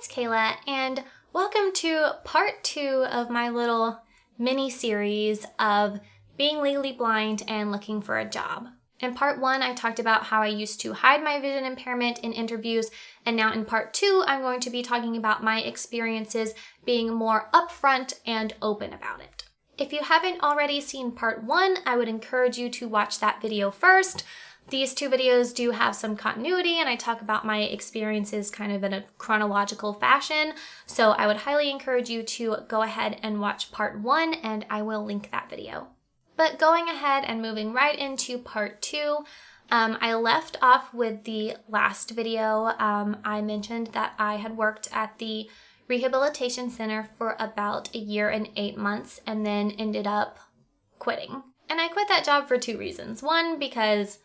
it's Kayla, and welcome to part 2 of my little mini-series of being legally blind and looking for a job. In part 1, I talked about how I used to hide my vision impairment in interviews, and now in part 2, I'm going to be talking about my experiences being more upfront and open about it. If you haven't already seen part 1, I would encourage you to watch that video first. These 2 videos do have some continuity, and I talk about my experiences kind of in a chronological fashion, so I would highly encourage you to go ahead and watch part 1, and I will link that video. But going ahead and moving right into part 2, I left off with the last video. I mentioned that I had worked at the rehabilitation center for about a year and 8 months and then ended up quitting. And I quit that job for 2 reasons. 1, because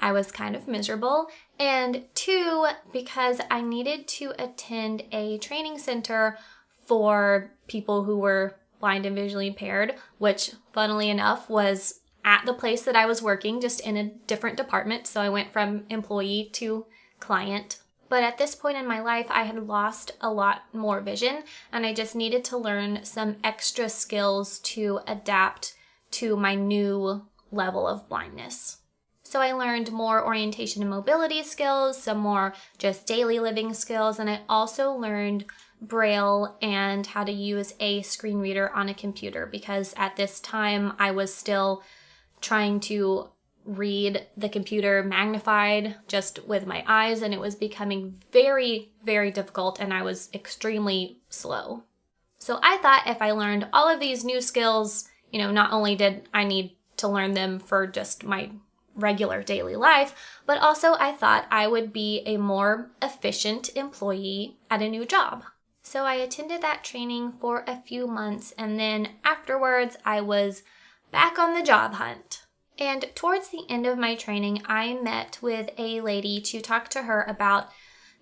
I was kind of miserable, and 2, because I needed to attend a training center for people who were blind and visually impaired, which funnily enough was at the place that I was working, just in a different department. So I went from employee to client. But at this point in my life, I had lost a lot more vision, and I just needed to learn some extra skills to adapt to my new level of blindness. So I learned more orientation and mobility skills, some more just daily living skills, and I also learned Braille and how to use a screen reader on a computer, because at this time I was still trying to read the computer magnified just with my eyes, and it was becoming very, very difficult, and I was extremely slow. So I thought if I learned all of these new skills, not only did I need to learn them for just my regular daily life, but also I thought I would be a more efficient employee at a new job. So I attended that training for a few months, and then afterwards I was back on the job hunt. And towards the end of my training, I met with a lady to talk to her about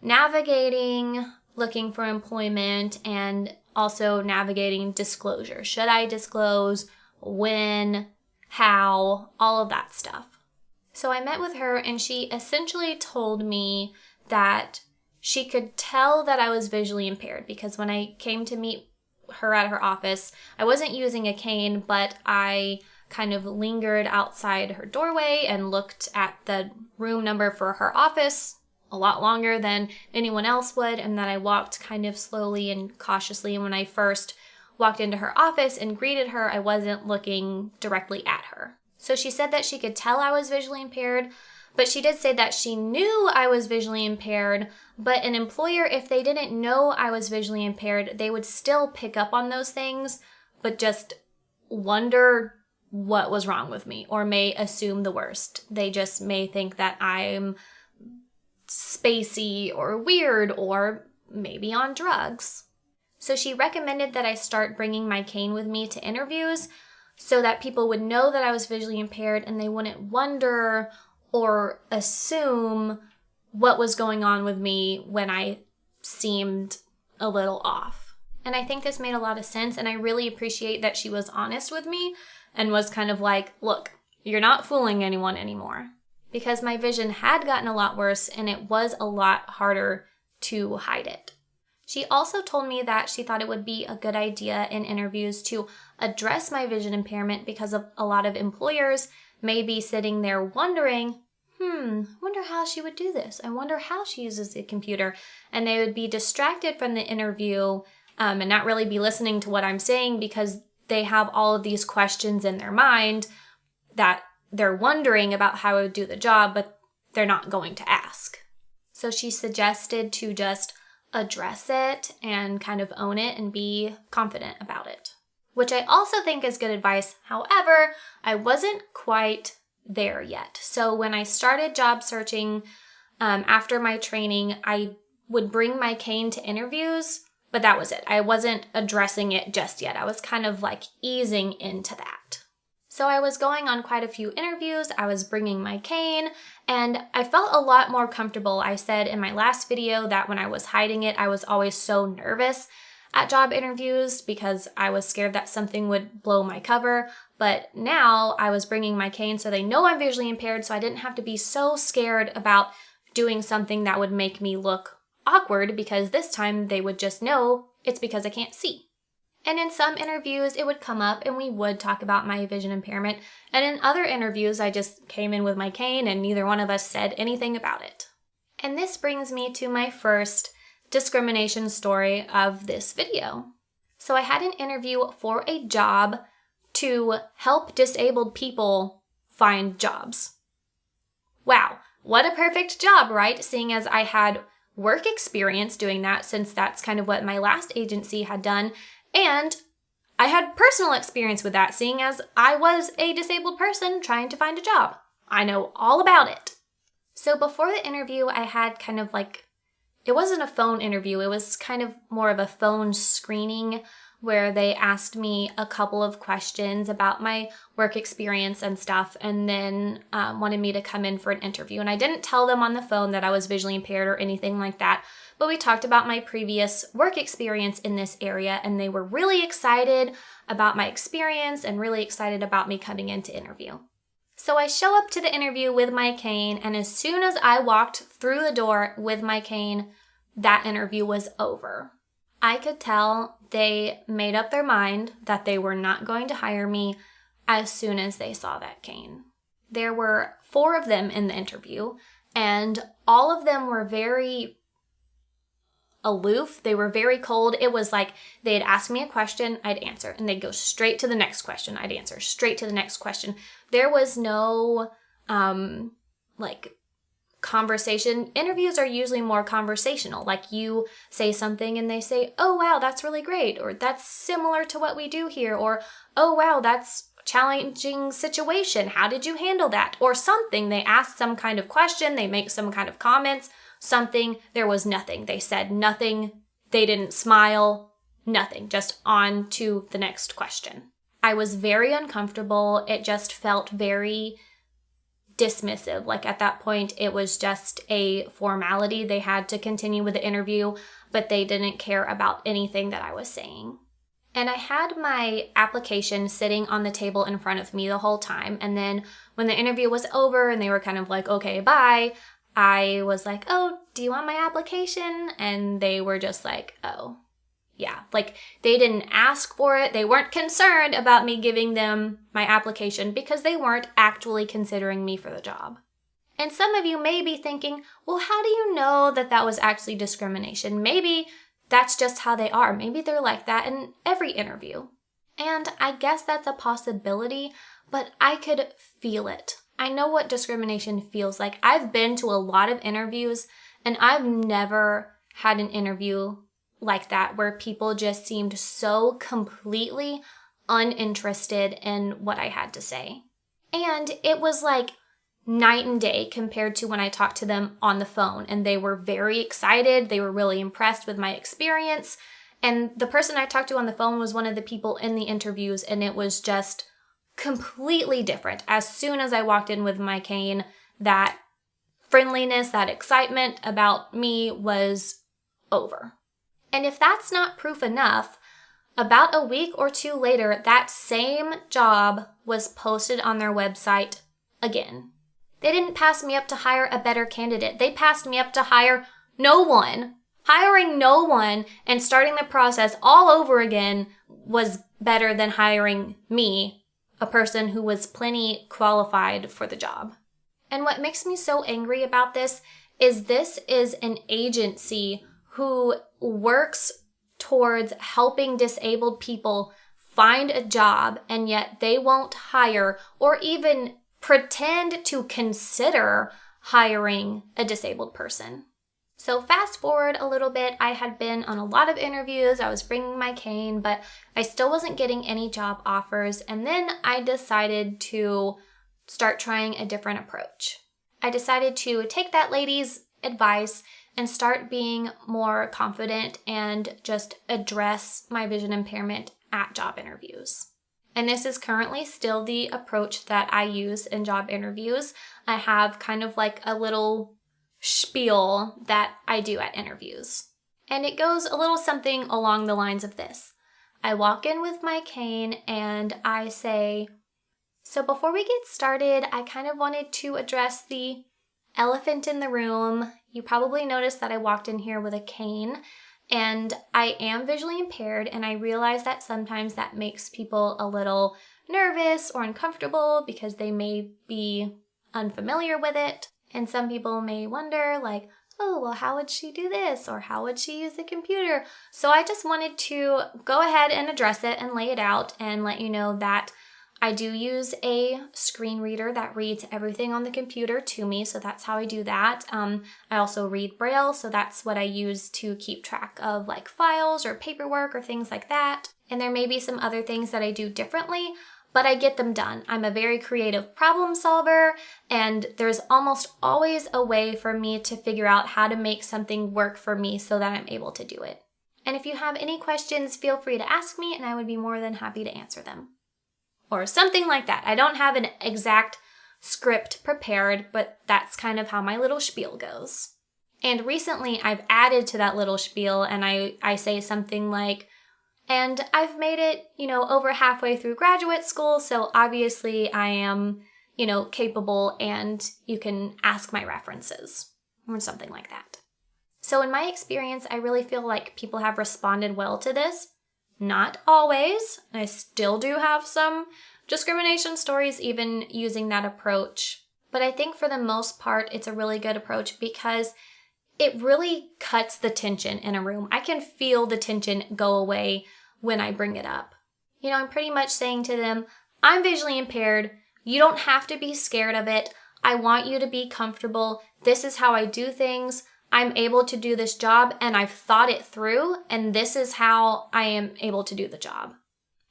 navigating, looking for employment, and also navigating disclosure. Should I disclose? When? How? All of that stuff. So I met with her, and she essentially told me that she could tell that I was visually impaired, because when I came to meet her at her office, I wasn't using a cane, but I kind of lingered outside her doorway and looked at the room number for her office a lot longer than anyone else would, and that I walked kind of slowly and cautiously. And when I first walked into her office and greeted her, I wasn't looking directly at her. So she said that she could tell I was visually impaired, but she did say that she knew I was visually impaired, but an employer, if they didn't know I was visually impaired, they would still pick up on those things, but just wonder what was wrong with me, or may assume the worst. They just may think that I'm spacey or weird, or maybe on drugs. So she recommended that I start bringing my cane with me to interviews, so that people would know that I was visually impaired and they wouldn't wonder or assume what was going on with me when I seemed a little off. And I think this made a lot of sense, and I really appreciate that she was honest with me and was kind of like, look, you're not fooling anyone anymore. Because my vision had gotten a lot worse, and it was a lot harder to hide it. She also told me that she thought it would be a good idea in interviews to address my vision impairment, because of a lot of employers may be sitting there wondering, wonder how she would do this. I wonder how she uses the computer. And they would be distracted from the interview and not really be listening to what I'm saying, because they have all of these questions in their mind that they're wondering about how I would do the job, but they're not going to ask. So she suggested to just address it and kind of own it and be confident about it, which I also think is good advice. However, I wasn't quite there yet. So when I started job searching after my training, I would bring my cane to interviews, but that was it. I wasn't addressing it just yet. I was kind of like easing into that. So I was going on quite a few interviews, I was bringing my cane, and I felt a lot more comfortable. I said in my last video that when I was hiding it, I was always so nervous at job interviews because I was scared that something would blow my cover. But now I was bringing my cane so they know I'm visually impaired, so I didn't have to be so scared about doing something that would make me look awkward because this time they would just know it's because I can't see. And in some interviews, it would come up and we would talk about my vision impairment. And in other interviews, I just came in with my cane and neither one of us said anything about it. And this brings me to my first discrimination story of this video. So I had an interview for a job to help disabled people find jobs. Wow, what a perfect job, right? Seeing as I had work experience doing that, since that's kind of what my last agency had done. And I had personal experience with that, seeing as I was a disabled person trying to find a job. I know all about it. So before the interview, I had kind of like, it wasn't a phone interview, it was kind of more of a phone screening where they asked me a couple of questions about my work experience and stuff, and then wanted me to come in for an interview. And I didn't tell them on the phone that I was visually impaired or anything like that, but we talked about my previous work experience in this area, and they were really excited about my experience and really excited about me coming in to interview. So I show up to the interview with my cane, and as soon as I walked through the door with my cane, that interview was over. I could tell they made up their mind that they were not going to hire me as soon as they saw that cane. There were 4 of them in the interview, and all of them were very aloof. They were very cold. It was like they'd ask me a question, I'd answer, and they'd go straight to the next question, I'd answer, straight to the next question. There was no, conversation. Interviews are usually more conversational. Like you say something and they say, oh wow, that's really great, or that's similar to what we do here, or oh wow, that's challenging situation. How did you handle that? Or something. They ask some kind of question, they make some kind of comments, something. There was nothing. They said nothing. They didn't smile, nothing. Just on to the next question. I was very uncomfortable. It just felt very dismissive. Like at that point, it was just a formality. They had to continue with the interview, but they didn't care about anything that I was saying. And I had my application sitting on the table in front of me the whole time. And then when the interview was over and they were kind of like, okay, bye, I was like, oh, do you want my application? And they were just like, oh, yeah. Like they didn't ask for it. They weren't concerned about me giving them my application because they weren't actually considering me for the job. And some of you may be thinking, well, how do you know that that was actually discrimination? Maybe that's just how they are. Maybe they're like that in every interview. And I guess that's a possibility, but I could feel it. I know what discrimination feels like. I've been to a lot of interviews and I've never had an interview like that where people just seemed so completely uninterested in what I had to say. And it was like night and day compared to when I talked to them on the phone, and they were very excited. They were really impressed with my experience. And the person I talked to on the phone was one of the people in the interviews, and it was just completely different. As soon as I walked in with my cane, that friendliness, that excitement about me was over. And if that's not proof enough, about a week or 2 later, that same job was posted on their website again. They didn't pass me up to hire a better candidate. They passed me up to hire no one. Hiring no one and starting the process all over again was better than hiring me, a person who was plenty qualified for the job. And what makes me so angry about this is an agency who works towards helping disabled people find a job, and yet they won't hire or even pretend to consider hiring a disabled person. So fast forward a little bit, I had been on a lot of interviews, I was bringing my cane, but I still wasn't getting any job offers, and then I decided to start trying a different approach. I decided to take that lady's advice and start being more confident and just address my vision impairment at job interviews. And this is currently still the approach that I use in job interviews. I have kind of like a little spiel that I do at interviews. And it goes a little something along the lines of this. I walk in with my cane and I say, so before we get started, I kind of wanted to address the Elephant in the room. You probably noticed that I walked in here with a cane, and I am visually impaired, and I realize that sometimes that makes people a little nervous or uncomfortable because they may be unfamiliar with it. And some people may wonder, like, oh, well, how would she do this? Or how would she use the computer? So I just wanted to go ahead and address it and lay it out and let you know that I do use a screen reader that reads everything on the computer to me, so that's how I do that. I also read Braille, so that's what I use to keep track of like files or paperwork or things like that. And there may be some other things that I do differently, but I get them done. I'm a very creative problem solver, and there's almost always a way for me to figure out how to make something work for me so that I'm able to do it. And if you have any questions, feel free to ask me, and I would be more than happy to answer them. Or something like that. I don't have an exact script prepared, but that's kind of how my little spiel goes. And recently I've added to that little spiel, and I say something like, and I've made it, over halfway through graduate school, so obviously I am, capable, and you can ask my references, or something like that. So in my experience, I really feel like people have responded well to this. Not always. I still do have some discrimination stories even using that approach. But I think for the most part, it's a really good approach because it really cuts the tension in a room. I can feel the tension go away when I bring it up. I'm pretty much saying to them, I'm visually impaired. You don't have to be scared of it. I want you to be comfortable. This is how I do things. I'm able to do this job, and I've thought it through, and this is how I am able to do the job.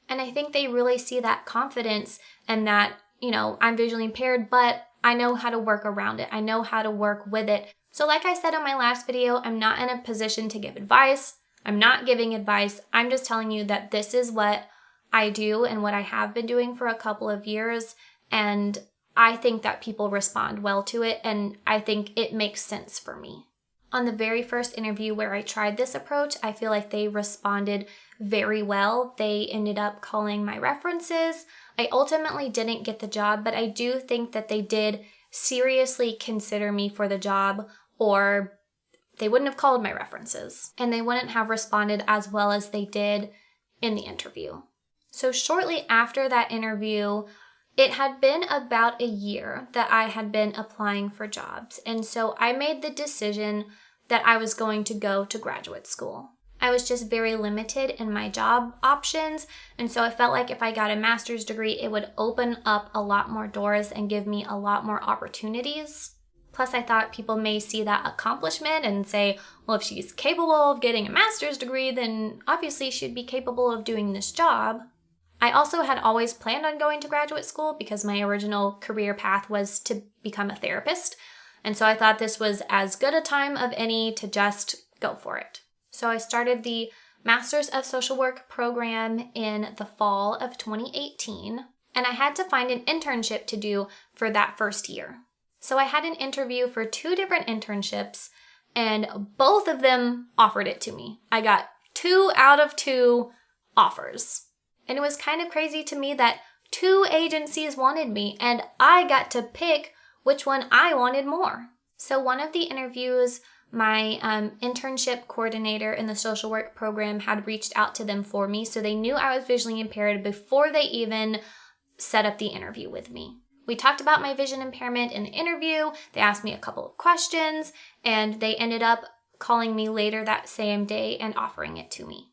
And I think they really see that confidence and that, I'm visually impaired, but I know how to work around it. I know how to work with it. So like I said in my last video, I'm not in a position to give advice. I'm not giving advice. I'm just telling you that this is what I do and what I have been doing for a couple of years, and I think that people respond well to it, and I think it makes sense for me. On the very first interview where I tried this approach, I feel like they responded very well. They ended up calling my references. I ultimately didn't get the job, but I do think that they did seriously consider me for the job, or they wouldn't have called my references, and they wouldn't have responded as well as they did in the interview. So shortly after that interview, it had been about a year that I had been applying for jobs, and so I made the decision that I was going to go to graduate school. I was just very limited in my job options, and so I felt like if I got a master's degree, it would open up a lot more doors and give me a lot more opportunities. Plus, I thought people may see that accomplishment and say, well, if she's capable of getting a master's degree, then obviously she'd be capable of doing this job. I also had always planned on going to graduate school because my original career path was to become a therapist. And so I thought this was as good a time of any to just go for it. So I started the Master's of Social Work program in the fall of 2018, and I had to find an internship to do for that first year. So I had an interview for 2 different internships, and both of them offered it to me. I got 2 out of 2 offers. And it was kind of crazy to me that 2 agencies wanted me, and I got to pick which one I wanted more. So one of the interviews, my internship coordinator in the social work program had reached out to them for me, so they knew I was visually impaired before they even set up the interview with me. We talked about my vision impairment in the interview. They asked me a couple of questions, and they ended up calling me later that same day and offering it to me.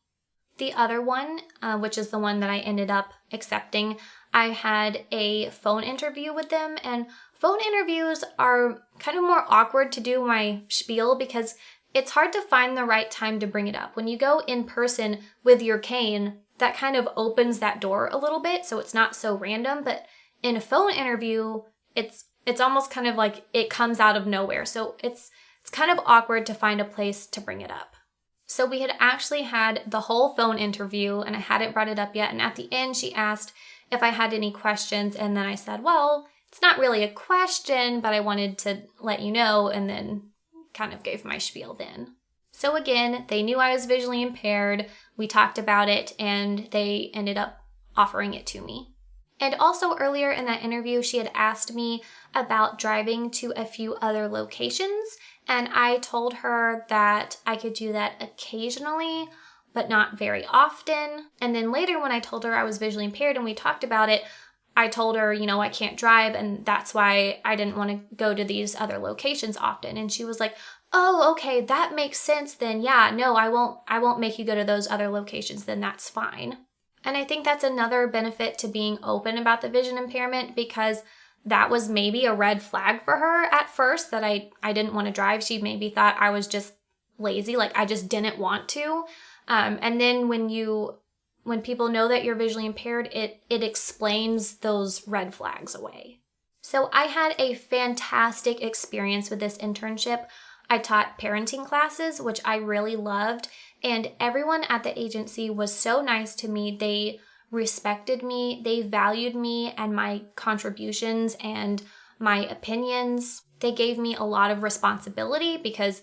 The other one, which is the one that I ended up accepting, I had a phone interview with them, and phone interviews are kind of more awkward to do my spiel because it's hard to find the right time to bring it up. When you go in person with your cane, that kind of opens that door a little bit, so it's not so random, but in a phone interview, it's almost kind of like it comes out of nowhere, so it's kind of awkward to find a place to bring it up. So we had actually had the whole phone interview, and I hadn't brought it up yet, and at the end she asked if I had any questions, and then I said, well, it's not really a question, but I wanted to let you know, and then kind of gave my spiel then. So again, they knew I was visually impaired, we talked about it, and they ended up offering it to me. And also earlier in that interview, she had asked me about driving to a few other locations, and I told her that I could do that occasionally, but not very often. And then later when I told her I was visually impaired and we talked about it, I told her, I can't drive, and that's why I didn't want to go to these other locations often. And she was like, oh, okay, that makes sense then. Yeah, no, I won't make you go to those other locations, then that's fine. And I think that's another benefit to being open about the vision impairment, because that was maybe a red flag for her at first, that I didn't want to drive. She maybe thought I was just lazy, like I just didn't want to. And then when people know that you're visually impaired, it explains those red flags away. So I had a fantastic experience with this internship. I taught parenting classes, which I really loved, and everyone at the agency was so nice to me. They respected me, they valued me and my contributions and my opinions. They gave me a lot of responsibility because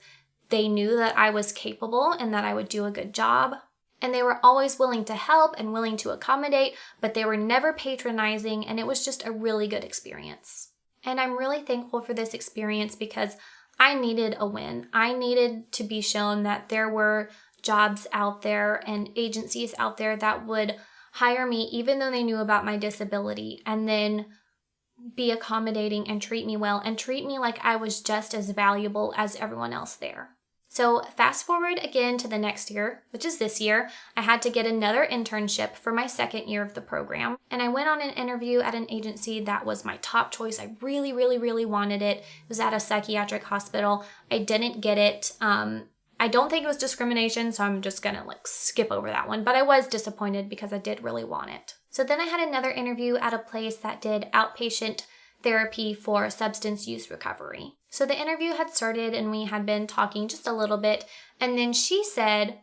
they knew that I was capable and that I would do a good job. And they were always willing to help and willing to accommodate, but they were never patronizing, and it was just a really good experience. And I'm really thankful for this experience because I needed a win. I needed to be shown that there were jobs out there and agencies out there that would hire me even though they knew about my disability, and then be accommodating and treat me well and treat me like I was just as valuable as everyone else there. So fast forward again to the next year, which is this year, I had to get another internship for my second year of the program. And I went on an interview at an agency that was my top choice. I really, really, really wanted it. It was at a psychiatric hospital. I didn't get it. I don't think it was discrimination, so I'm just gonna skip over that one. But I was disappointed because I did really want it. So then I had another interview at a place that did outpatient therapy for substance use recovery. So the interview had started and we had been talking just a little bit, and then she said,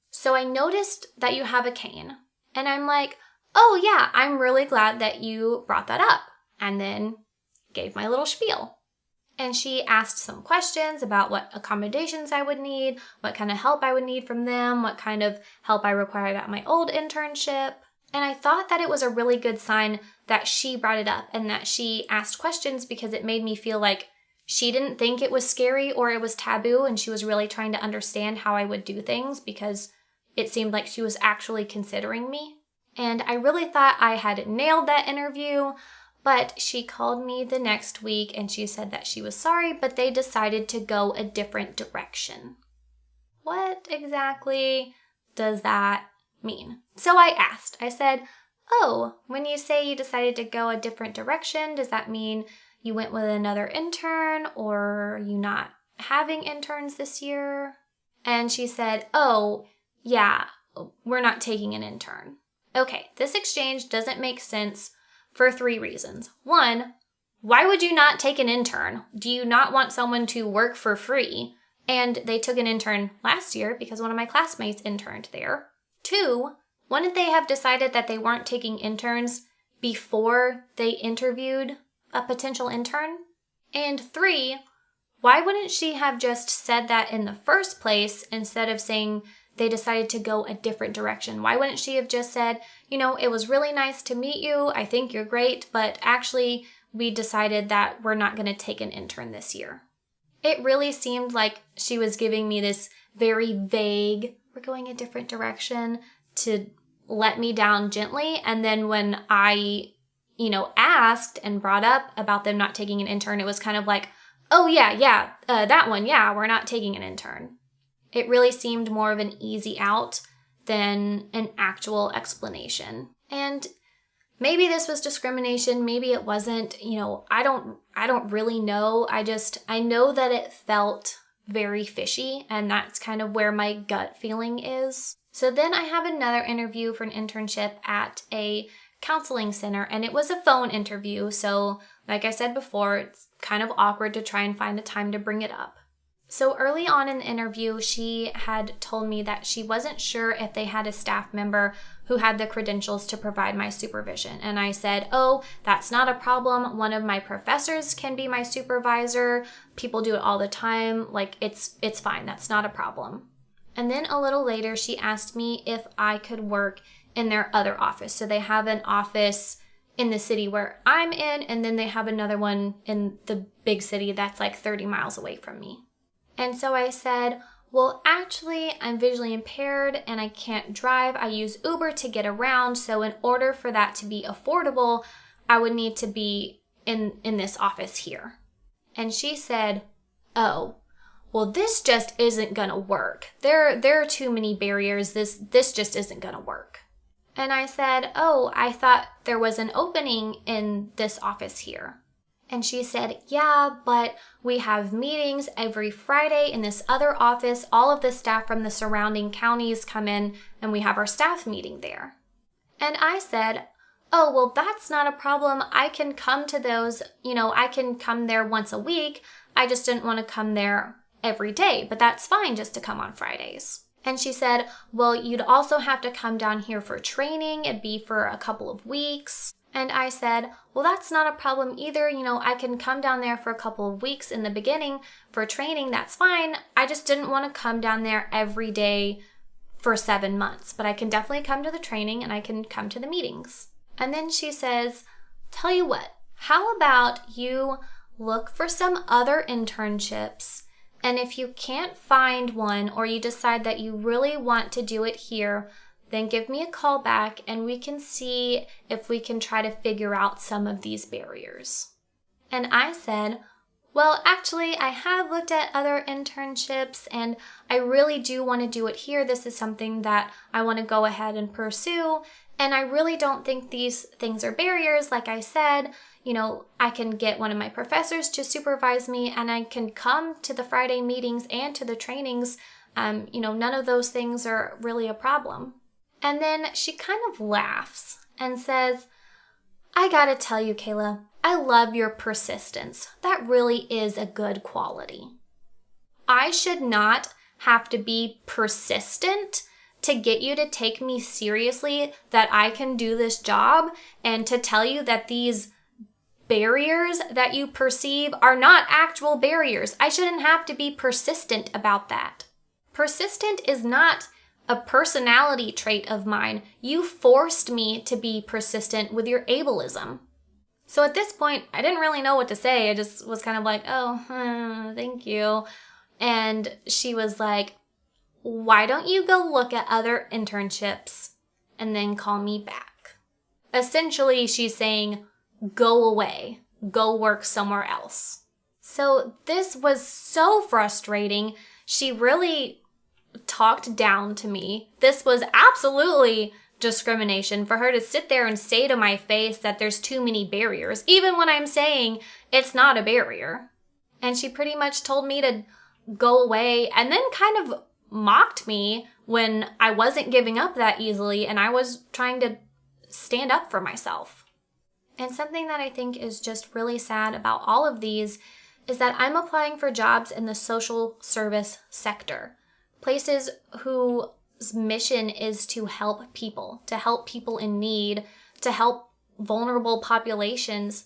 so I noticed that you have a cane. And I'm like, oh yeah, I'm really glad that you brought that up. And then gave my little spiel. And she asked some questions about what accommodations I would need, what kind of help I would need from them, what kind of help I required at my old internship. And I thought that it was a really good sign that she brought it up and that she asked questions, because it made me feel like she didn't think it was scary or it was taboo, and she was really trying to understand how I would do things, because it seemed like she was actually considering me. And I really thought I had nailed that interview, but she called me the next week and she said that she was sorry, but they decided to go a different direction. What exactly does that mean? So I asked, I said, oh, when you say you decided to go a different direction, does that mean you went with another intern, or are you not having interns this year? And she said, oh, yeah, we're not taking an intern. Okay, this exchange doesn't make sense for 3 reasons. 1, why would you not take an intern? Do you not want someone to work for free? And they took an intern last year because one of my classmates interned there. 2, wouldn't they have decided that they weren't taking interns before they interviewed a potential intern? And 3, why wouldn't she have just said that in the first place instead of saying they decided to go a different direction? Why wouldn't she have just said, it was really nice to meet you, I think you're great, but actually we decided that we're not going to take an intern this year? It really seemed like she was giving me this very vague, we're going a different direction, to let me down gently. And then when I asked and brought up about them not taking an intern, it was kind of like, oh yeah, that one, yeah, we're not taking an intern. It really seemed more of an easy out than an actual explanation. And maybe this was discrimination, maybe it wasn't, I don't really know. I know that it felt very fishy, and that's kind of where my gut feeling is. So then I have another interview for an internship at a counseling center, and it was a phone interview. So like I said before, it's kind of awkward to try and find a time to bring it up. So early on in the interview, she had told me that she wasn't sure if they had a staff member who had the credentials to provide my supervision. And I said, oh, that's not a problem. One of my professors can be my supervisor. People do it all the time. It's fine. That's not a problem. And then a little later, she asked me if I could work in their other office. So they have an office in the city where I'm in, and then they have another one in the big city that's like 30 miles away from me. And so I said, well, actually, I'm visually impaired and I can't drive. I use Uber to get around. So in order for that to be affordable, I would need to be in this office here. And she said, oh, well, this just isn't going to work. There are too many barriers. This just isn't going to work. And I said, oh, I thought there was an opening in this office here. And she said, yeah, but we have meetings every Friday in this other office. All of the staff from the surrounding counties come in and we have our staff meeting there. And I said, oh, well, that's not a problem. I can come to those, I can come there once a week. I just didn't want to come there every day, but that's fine just to come on Fridays. And she said, well, you'd also have to come down here for training. It'd be for a couple of weeks. And I said, well, that's not a problem either. I can come down there for a couple of weeks in the beginning for training. That's fine. I just didn't want to come down there every day for 7 months, but I can definitely come to the training and I can come to the meetings. And then she says, tell you what, how about you look for some other internships? And if you can't find one or you decide that you really want to do it here, then give me a call back and we can see if we can try to figure out some of these barriers. And I said, well, actually, I have looked at other internships and I really do want to do it here. This is something that I want to go ahead and pursue. And I really don't think these things are barriers. Like I said, I can get one of my professors to supervise me and I can come to the Friday meetings and to the trainings. None of those things are really a problem. And then she kind of laughs and says, I gotta tell you, Kayla, I love your persistence. That really is a good quality. I should not have to be persistent to get you to take me seriously, that I can do this job, and to tell you that these barriers that you perceive are not actual barriers. I shouldn't have to be persistent about that. Persistent is not a personality trait of mine. You forced me to be persistent with your ableism. So at this point, I didn't really know what to say. I just was kind of like, oh, thank you. And she was like, why don't you go look at other internships and then call me back? Essentially, she's saying, go away, go work somewhere else. So this was so frustrating. She really talked down to me. This was absolutely discrimination for her to sit there and say to my face that there's too many barriers, even when I'm saying it's not a barrier. And she pretty much told me to go away and then kind of mocked me when I wasn't giving up that easily and I was trying to stand up for myself. And something that I think is just really sad about all of these is that I'm applying for jobs in the social service sector. Places whose mission is to help people in need, to help vulnerable populations.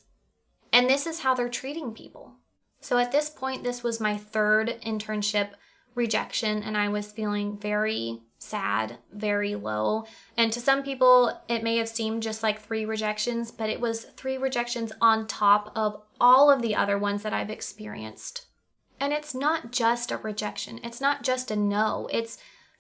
And this is how they're treating people. So at this point, this was my third internship rejection, and I was feeling very sad, very low. And to some people, it may have seemed just like 3 rejections, but it was 3 rejections on top of all of the other ones that I've experienced. And it's not just a rejection. It's not just a no. It's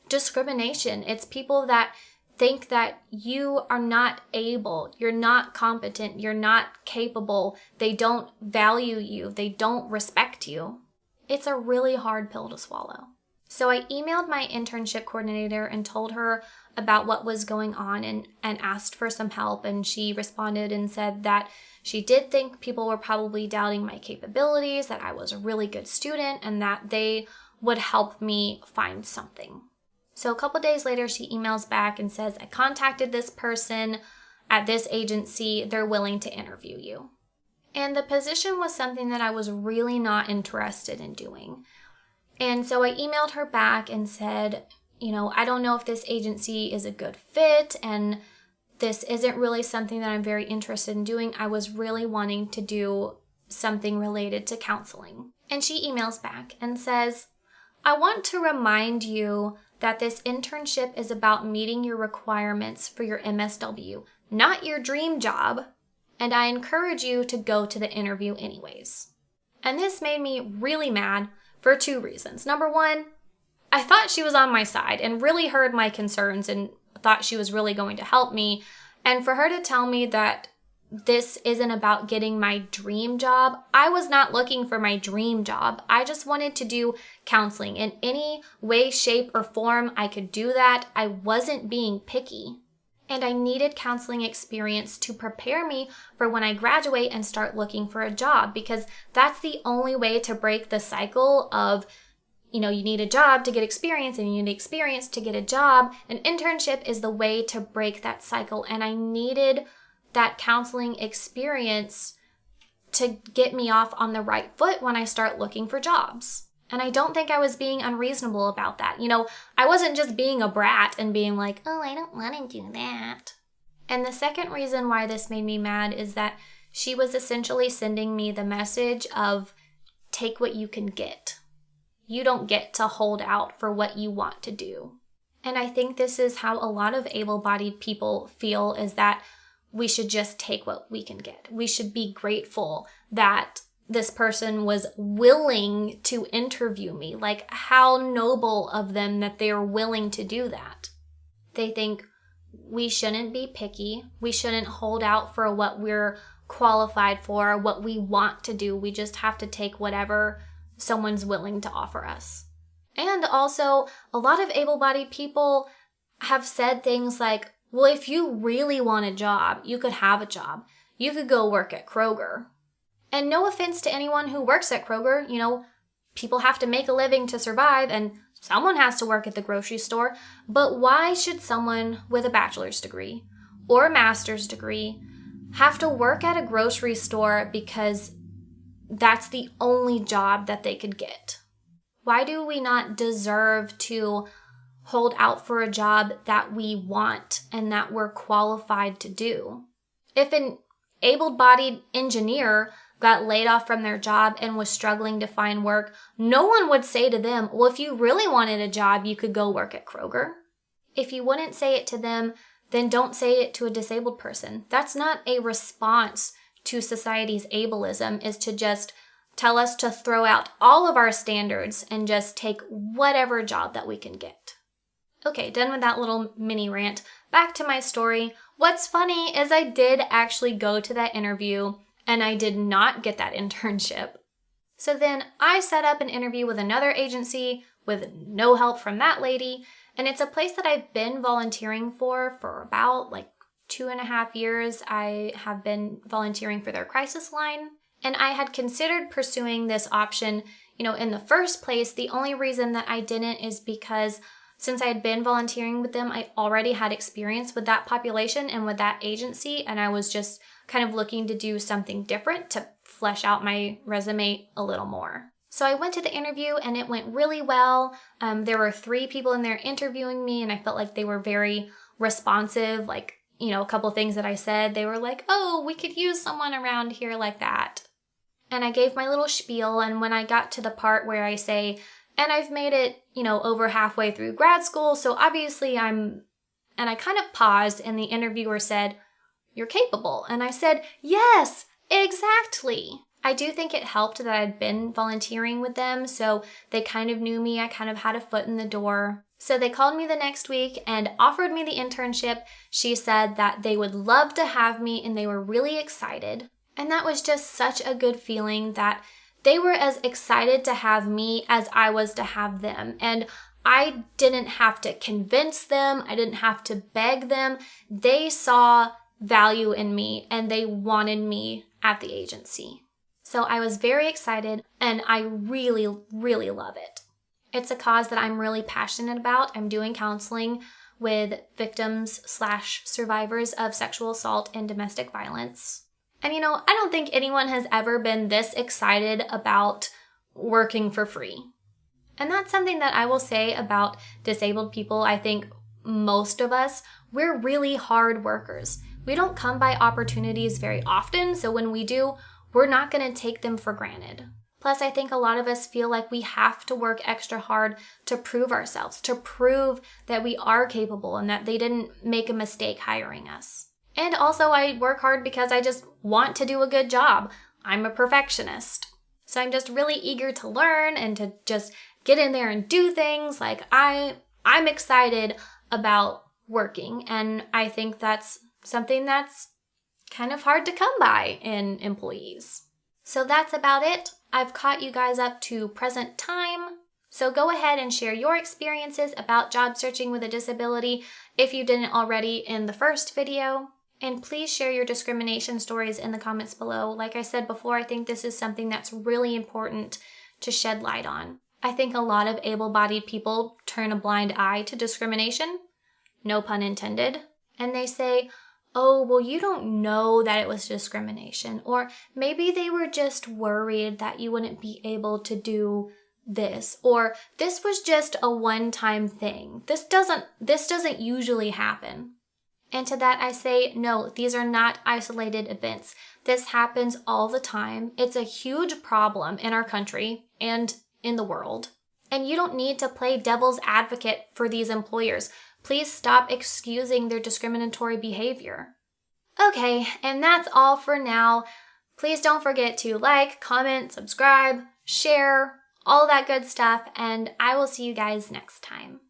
discrimination. It's people that think that you are not able, you're not competent, you're not capable. They don't value you. They don't respect you. It's a really hard pill to swallow. So I emailed my internship coordinator and told her about what was going on and asked for some help. And she responded and said that she did think people were probably doubting my capabilities, that I was a really good student, and that they would help me find something. So a couple days later, she emails back and says, I contacted this person at this agency. They're willing to interview you. And the position was something that I was really not interested in doing. And so I emailed her back and said, I don't know if this agency is a good fit, and this isn't really something that I'm very interested in doing. I was really wanting to do something related to counseling. And she emails back and says, I want to remind you that this internship is about meeting your requirements for your MSW, not your dream job. and I encourage you to go to the interview anyways. And this made me really mad for 2 reasons. Number 1, I thought she was on my side and really heard my concerns and thought she was really going to help me. And for her to tell me that this isn't about getting my dream job, I was not looking for my dream job. I just wanted to do counseling in any way, shape, or form I could do that. I wasn't being picky. And I needed counseling experience to prepare me for when I graduate and start looking for a job, because that's the only way to break the cycle of, you need a job to get experience and you need experience to get a job. An internship is the way to break that cycle. And I needed that counseling experience to get me off on the right foot when I start looking for jobs. And I don't think I was being unreasonable about that. I wasn't just being a brat and being like, oh, I don't want to do that. And the second reason why this made me mad is that she was essentially sending me the message of take what you can get. You don't get to hold out for what you want to do. And I think this is how a lot of able-bodied people feel, is that we should just take what we can get. We should be grateful that this person was willing to interview me. Like, how noble of them that they are willing to do that. They think we shouldn't be picky. We shouldn't hold out for what we're qualified for, what we want to do. We just have to take whatever someone's willing to offer us. And also, a lot of able-bodied people have said things like, well, if you really want a job, you could have a job. You could go work at Kroger. And no offense to anyone who works at Kroger, people have to make a living to survive and someone has to work at the grocery store. But why should someone with a bachelor's degree or a master's degree have to work at a grocery store because that's the only job that they could get? Why do we not deserve to hold out for a job that we want and that we're qualified to do? If an able-bodied engineer got laid off from their job and was struggling to find work, no one would say to them, well, if you really wanted a job, you could go work at Kroger. If you wouldn't say it to them, then don't say it to a disabled person. That's not a response to society's ableism, is to just tell us to throw out all of our standards and just take whatever job that we can get. Okay, done with that little mini rant. Back to my story. What's funny is I did actually go to that interview and I did not get that internship. So then I set up an interview with another agency with no help from that lady. And it's a place that I've been volunteering for about 2.5 years. I have been volunteering for their crisis line. And I had considered pursuing this option, in the first place. The only reason that I didn't is because since I had been volunteering with them, I already had experience with that population and with that agency, and I was just kind of looking to do something different to flesh out my resume a little more. So I went to the interview and it went really well. There were 3 people in there interviewing me, and I felt like they were very responsive. A couple of things that I said, they were like, oh, we could use someone around here like that. And I gave my little spiel, and when I got to the part where I say, and I've made it, over halfway through grad school, so obviously and I kind of paused, and the interviewer said, you're capable. And I said, yes, exactly. I do think it helped that I'd been volunteering with them, so they kind of knew me. I kind of had a foot in the door. So they called me the next week and offered me the internship. She said that they would love to have me and they were really excited. And that was just such a good feeling that they were as excited to have me as I was to have them. And I didn't have to convince them. I didn't have to beg them. They saw value in me and they wanted me at the agency. So I was very excited and I really, really love it. It's a cause that I'm really passionate about. I'm doing counseling with victims/survivors of sexual assault and domestic violence. And I don't think anyone has ever been this excited about working for free. And that's something that I will say about disabled people. I think most of us, we're really hard workers. We don't come by opportunities very often, so when we do, we're not going to take them for granted. Plus, I think a lot of us feel like we have to work extra hard to prove ourselves, to prove that we are capable and that they didn't make a mistake hiring us. And also I work hard because I just want to do a good job. I'm a perfectionist. So I'm just really eager to learn and to just get in there and do things. Like I'm excited about working, and I think that's something that's kind of hard to come by in employees. So that's about it. I've caught you guys up to present time. So go ahead and share your experiences about job searching with a disability if you didn't already in the first video. And please share your discrimination stories in the comments below. Like I said before, I think this is something that's really important to shed light on. I think a lot of able-bodied people turn a blind eye to discrimination, no pun intended, and they say, oh, well, you don't know that it was discrimination, or maybe they were just worried that you wouldn't be able to do this, or this was just a one-time thing. This doesn't usually happen. And to that I say, no, these are not isolated events. This happens all the time. It's a huge problem in our country and in the world. And you don't need to play devil's advocate for these employers. Please stop excusing their discriminatory behavior. Okay, and that's all for now. Please don't forget to like, comment, subscribe, share, all that good stuff, and I will see you guys next time.